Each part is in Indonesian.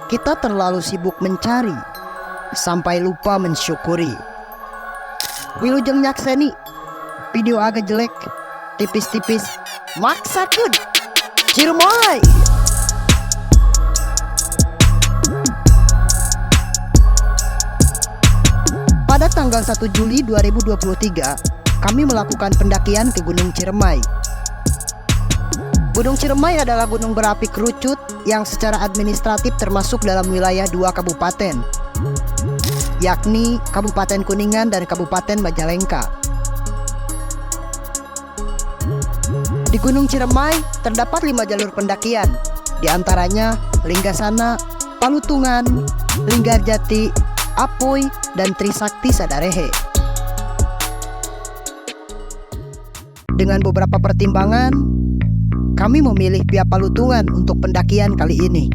Kita terlalu sibuk mencari sampai lupa mensyukuri. Wilujeng nyakseni video agak jelek, tipis-tipis, maksakeun Ciremay. Pada tanggal 1 Juli 2023, kami melakukan pendakian ke Gunung Ciremay. Gunung Ciremay adalah gunung berapi kerucut yang secara administratif termasuk dalam wilayah 2 kabupaten, yakni Kabupaten Kuningan dan Kabupaten Majalengka. Di Gunung Ciremay terdapat 5 jalur pendakian, diantaranya Linggasana, Palutungan, Linggarjati, Apuy, dan Trisakti Sadarehe. Dengan beberapa pertimbangan, kami memilih Via Palutungan untuk pendakian kali ini.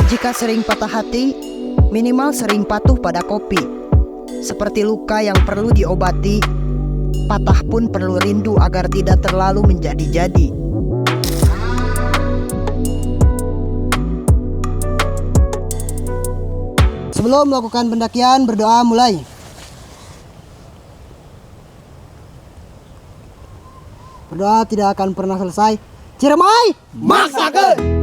Jika sering patah hati, minimal sering patuh pada kopi. Seperti luka yang perlu diobati, patah pun perlu rindu agar tidak terlalu menjadi-jadi. Sebelum melakukan pendakian, berdoa mulai. Berdoa tidak akan pernah selesai. Ciremay, maksakeun!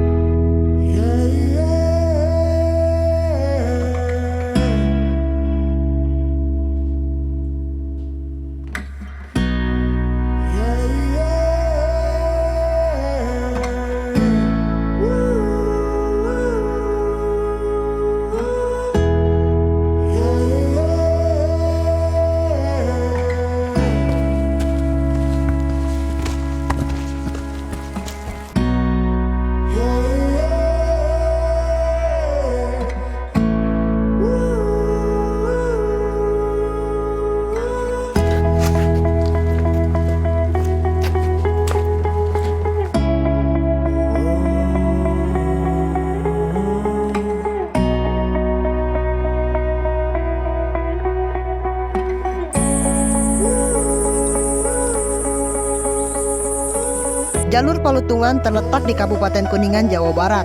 Jalur Palutungan terletak di Kabupaten Kuningan, Jawa Barat.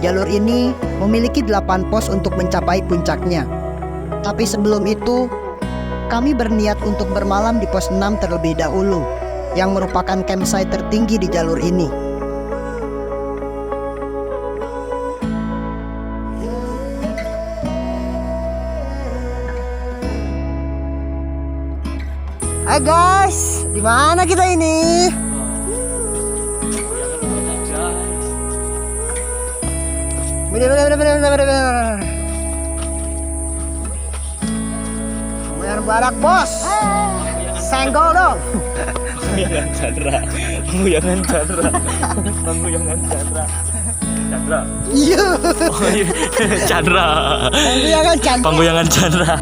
Jalur ini memiliki 8 pos untuk mencapai puncaknya. Tapi sebelum itu, kami berniat untuk bermalam di pos 6 terlebih dahulu, yang merupakan campsite tertinggi di jalur ini. Hai guys, di mana kita ini? Bener. Lumayan barak bos. Senggol dong. Pembuyangan Chandra. Iya. Chandra. Pembuyangan Chandra. Pembuyangan Chandra.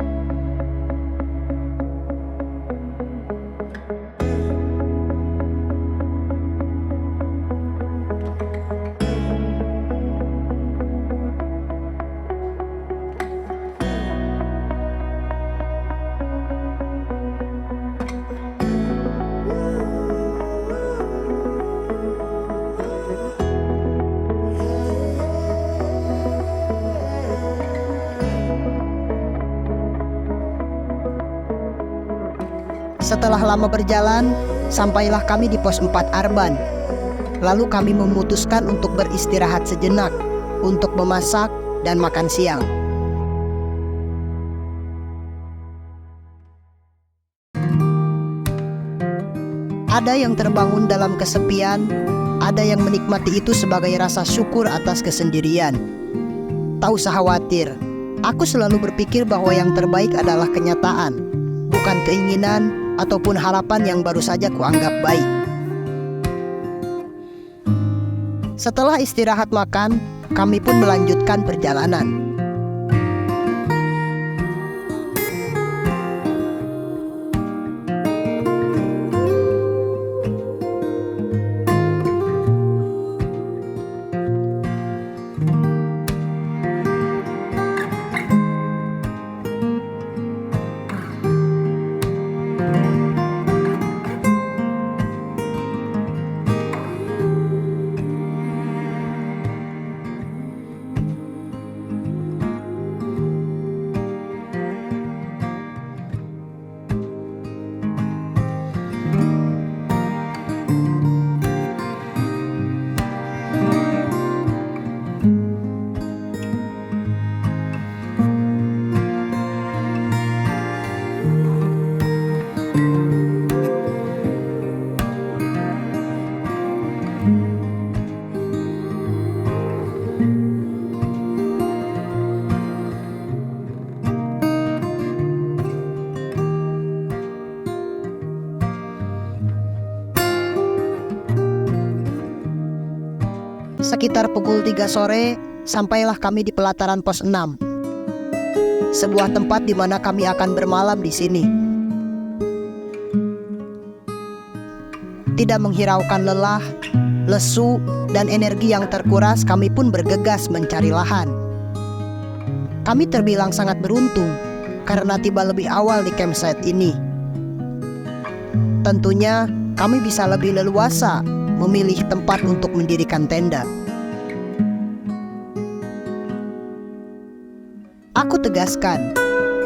Setelah lama berjalan, sampailah kami di pos 4 Arban. Lalu kami memutuskan untuk beristirahat sejenak, untuk memasak dan makan siang. Ada yang terbangun dalam kesepian, ada yang menikmati itu sebagai rasa syukur atas kesendirian. Tak usah khawatir, aku selalu berpikir bahwa yang terbaik adalah kenyataan, bukan keinginan ataupun harapan yang baru saja kuanggap baik. Setelah istirahat makan, kami pun melanjutkan perjalanan. Sekitar pukul 3 sore, sampailah kami di pelataran pos 6. Sebuah tempat di mana kami akan bermalam di sini. Tidak menghiraukan lelah, lesu, dan energi yang terkuras, kami pun bergegas mencari lahan. Kami terbilang sangat beruntung karena tiba lebih awal di campsite ini. Tentunya kami bisa lebih leluasa memilih tempat untuk mendirikan tenda. Aku tegaskan,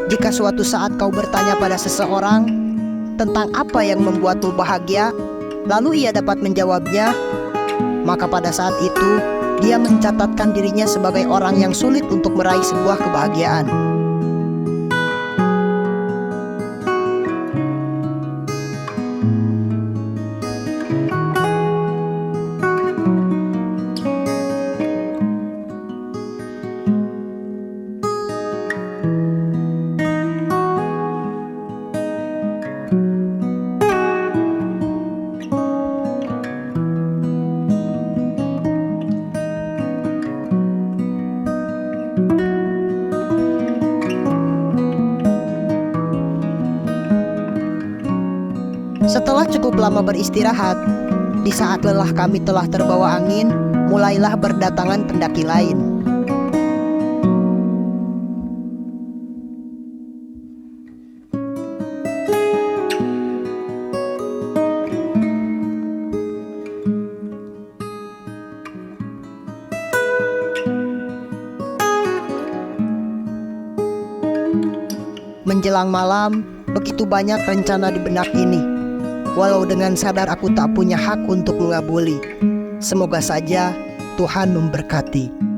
jika suatu saat kau bertanya pada seseorang tentang apa yang membuatmu bahagia, lalu ia dapat menjawabnya, maka pada saat itu dia mencatatkan dirinya sebagai orang yang sulit untuk meraih sebuah kebahagiaan. Setelah cukup lama beristirahat, di saat lelah kami telah terbawa angin, mulailah berdatangan pendaki lain. Menjelang malam, begitu banyak rencana di benak ini. Walau dengan sadar aku tak punya hak untuk mengabuli. Semoga saja Tuhan memberkati.